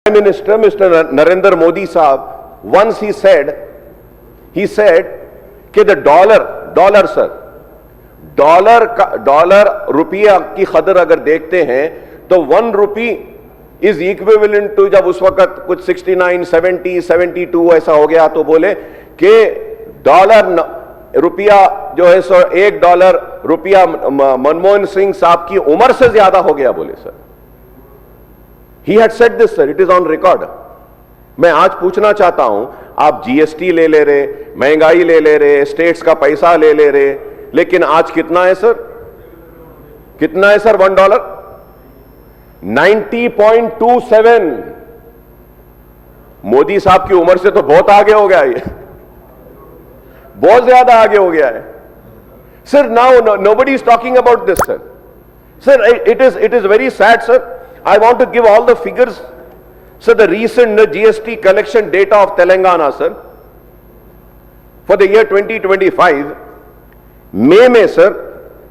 Prime Minister, Mr. Narendra Modi Saab, once he said कि the dollar sir, dollar रुपया की कदर अगर देखते हैं तो 1 रुपी इज इक्विवेलेंट टू, जब उस वक्त कुछ 69, 70, 72 ऐसा हो गया तो बोले कि डॉलर रुपया जो है सो $1 रुपया मनमोहन सिंह साहब की उम्र से ज्यादा हो गया बोले sir. He had said this sir, it is on record. मैं आज पूछना चाहता हूं, आप जीएसटी ले रहे, महंगाई ले रहे, स्टेट्स का पैसा ले रहे, लेकिन आज कितना है सर? कितना है सर $1? 90.27. मोदी साहब की उम्र से तो बहुत आगे हो गया, ये बहुत ज्यादा आगे हो गया है sir. Now nobody is talking about this sir. Sir, it is very sad sir. I want to give all the figures. So the recent GST collection data of Telangana sir for the year 2025, May में sir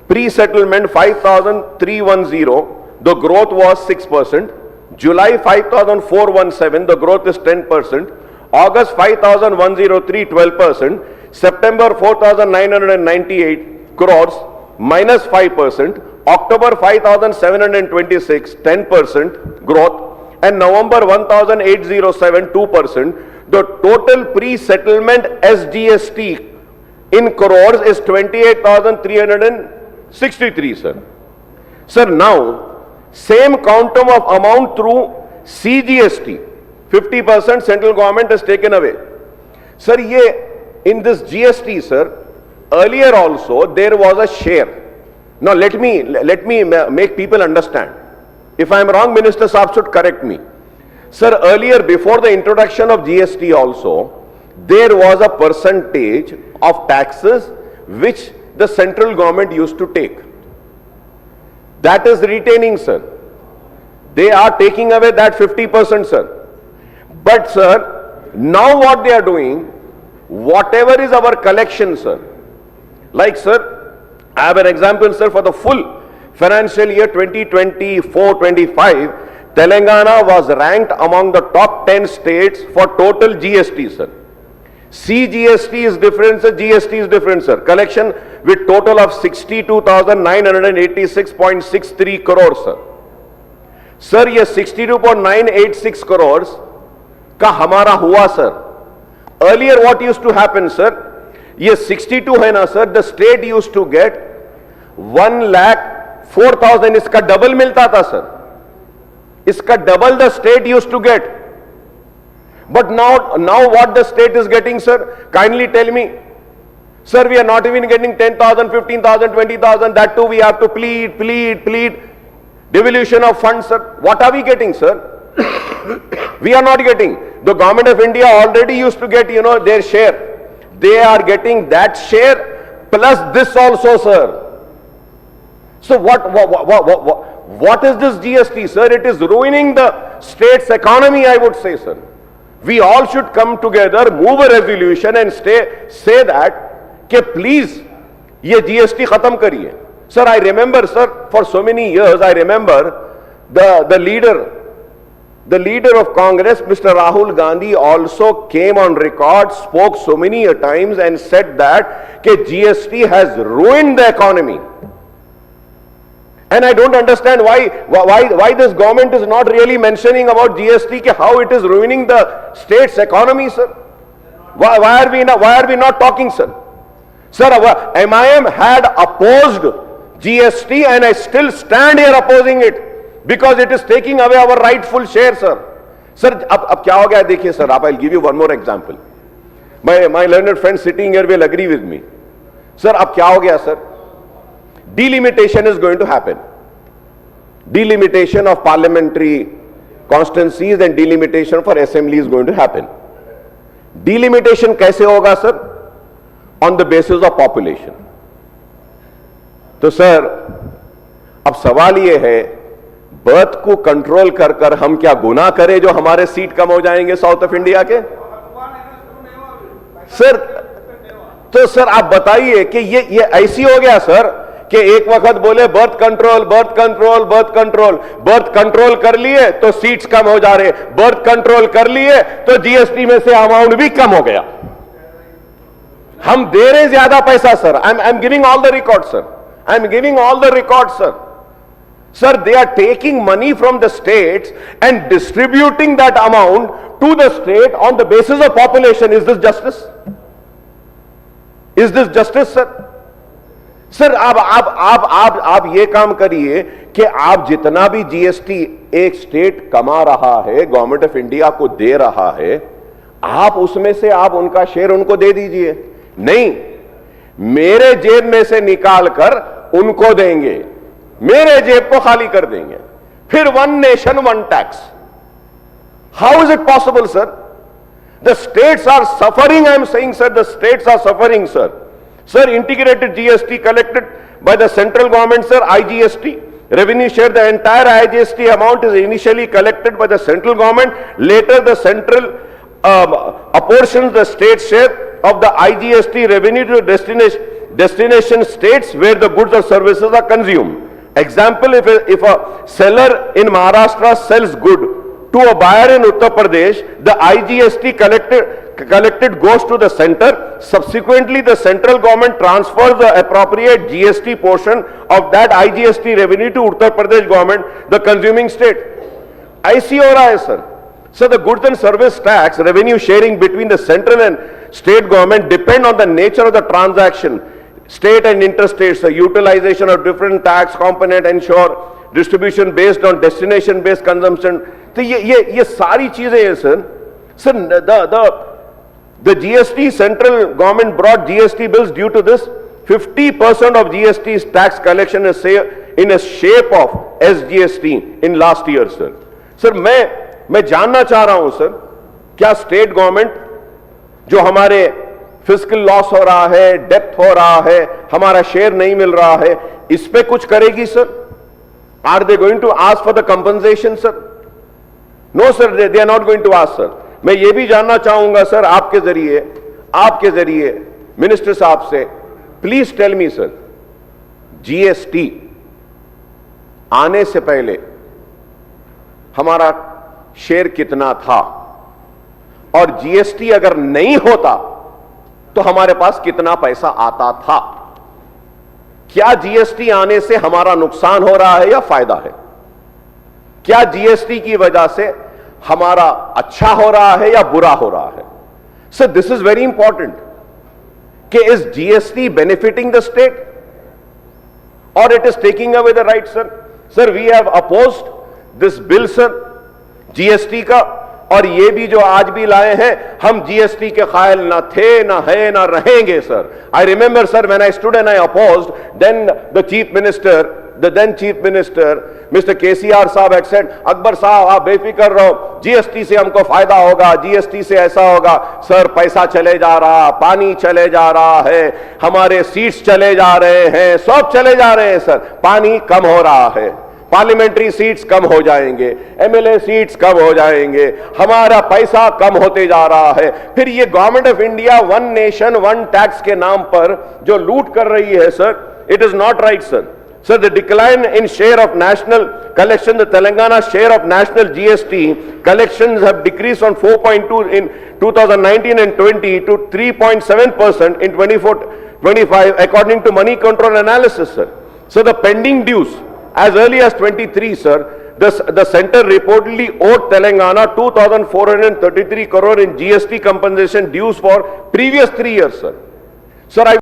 pre-settlement 5,310, the growth was 6%. July 5,417, the growth is 10%. August 5,103, 12%. September 4,998 crores, minus 5%. October 5,726, 10% growth, and November 1,807, 2%. The total pre-settlement SGST in crores is 28,363 sir. Sir, now same quantum of amount through CGST, 50% central government has taken away. Sir, in this GST sir, earlier also there was a share. Now let me make people understand. If I am wrong, Minister Saab should correct me. Sir, earlier before the introduction of GST also, there was a percentage of taxes which the central government used to take. That is retaining sir. They are taking away that 50% sir. But sir, now what they are doing, whatever is our collection sir, like sir, I have an example sir, for the full financial year 2024-25, Telangana was ranked among the top 10 states for total GST sir. CGST is different sir, GST is different sir. Collection with total of 62,986.63 crores sir. Sir, ये 62.986 crores का हमारा हुआ sir. Earlier what used to happen sir, ये 62 है ना sir, the state used to get 1,04,000, इसका double मिलता था सर, इसका double the state used to get. But now what the state is getting sir, kindly tell me. Sir, we are not even getting 10,000, 15,000, 20,000, that too we have to plead. Devolution of funds sir, what are we getting sir? We are not getting. The government of India already used to get their share. They are getting that share plus this also sir. So what is this GST sir? It is ruining the state's economy, I would say sir. We all should come together, move a resolution and say that कि please ये GST खत्म करिए. Sir, I remember sir, for so many years I remember the leader of Congress, Mr. Rahul Gandhi, also came on record, spoke so many times and said that GST has ruined the economy. And I don't understand why this government is not really mentioning about GST, how it is ruining the state's economy, sir. Why are we not talking, sir? Sir, MIM had opposed GST and I still stand here opposing it. Because it is taking away our rightful share, sir. Sir, अब क्या हो गया देखिए sir, I'll give you one more example. My learned friend sitting here will agree with me. Sir, अब क्या हो गया sir? Delimitation is going to happen. Delimitation of parliamentary constituencies and delimitation for assembly is going to happen. Delimitation कैसे होगा sir? On the basis of population. तो sir, अब सवाल ये है, बर्थ को कंट्रोल कर हम क्या गुनाह करें जो हमारे सीट कम हो जाएंगे साउथ ऑफ इंडिया के? सर, तो सर आप बताइए कि ये ऐसी हो गया सर कि एक वक्त बोले birth control birth control birth control, birth control कर लिए तो सीट्स कम हो जा रहे, बर्थ कंट्रोल कर लिए तो जीएसटी में से अमाउंट भी कम हो गया। हम दे रहे ज्यादा पैसा sir, I am giving all the record sir, I am giving all the record sir. Sir, they are taking money from the states and distributing that amount to the state on the basis of population. Is this justice? Is this justice, sir? Sir, आप ये काम करिए कि आप जितना भी GST एक state कमा रहा है, गवर्नमेंट ऑफ इंडिया को दे रहा है, आप उसमें से आप उनका शेयर उनको दे दीजिए। नहीं, मेरे जेब में से निकाल कर उनको देंगे, मेरे जेब को खाली कर देंगे, फिर one nation one tax. How is it possible sir? The states are suffering, I am saying sir, the states are suffering sir. Sir, integrated GST collected by the central government sir, IGST revenue share, the entire IGST amount is initially collected by the central government, later the central apportions the state share of the IGST revenue to destination states where the goods or services are consumed. Example, if a seller in Maharashtra sells good to a buyer in Uttar Pradesh, the IGST collected goes to the center. Subsequently, the central government transfers the appropriate GST portion of that IGST revenue to Uttar Pradesh government, the consuming state. ऐसी हो रहा है sir. So the goods and service tax revenue sharing between the central and state government depend on the nature of the transaction. State and interstates, the utilization of different tax component ensure distribution based on destination based consumption. तो ये सारी चीजें हैं sir. Sir, the GST, central government brought GST bills due to this. 50% of GST's tax collection is in a shape of SGST in last year, sir. Sir, मैं जानना चाह रहा हूं sir, क्या स्टेट गवर्नमेंट जो हमारे फिस्कल लॉस हो रहा है, डेप्थ हो रहा है, हमारा शेयर नहीं मिल रहा है, इस पे कुछ करेगी sir? Are they going to ask for the compensation sir? No sir, they are not going to ask sir. मैं ये भी जानना चाहूंगा सर आपके जरिए मिनिस्टर साहब से, please tell me sir, GST आने से पहले हमारा शेयर कितना था, और जीएसटी अगर नहीं होता तो हमारे पास कितना पैसा आता था? क्या जीएसटी आने से हमारा नुकसान हो रहा है या फायदा है? क्या जीएसटी की वजह से हमारा अच्छा हो रहा है या बुरा हो रहा है? Sir, this is very important कि is GST benefiting the state और it is taking away the right sir? Sir, we have opposed this bill sir, GST का, और ये भी जो आज भी लाए हैं, हम जीएसटी के कायल ना थे, ना है, ना रहेंगे sir. I remember sir, when I stood and I opposed, then the chief minister, the then chief minister mister KCR साहब had said, अकबर साहब आप बेफिक्र रहो, जीएसटी से हमको फायदा होगा, जीएसटी से ऐसा होगा। सर, पैसा चले जा रहा, पानी चले जा रहा है, हमारे सीट्स चले जा रहे हैं, सब चले जा रहे हैं सर, पानी कम हो रहा है, पार्लियामेंट्री सीट्स कम हो जाएंगे, एमएलए सीट्स कम हो जाएंगे, हमारा पैसा कम होते जा रहा है। फिर ये government of India one nation one tax के नाम पर जो लूट कर रही है sir, it is not right sir. Sir, the decline in share of national collection, the Telangana share of national GST collections have decreased from 4.2 in 2019 and 20 to 3.7% in 24-25 according to money control analysis, sir. So the pending dues as early as 23, sir, the center reportedly owed Telangana 2,433 crore in GST compensation dues for previous 3 years, sir. Sir, I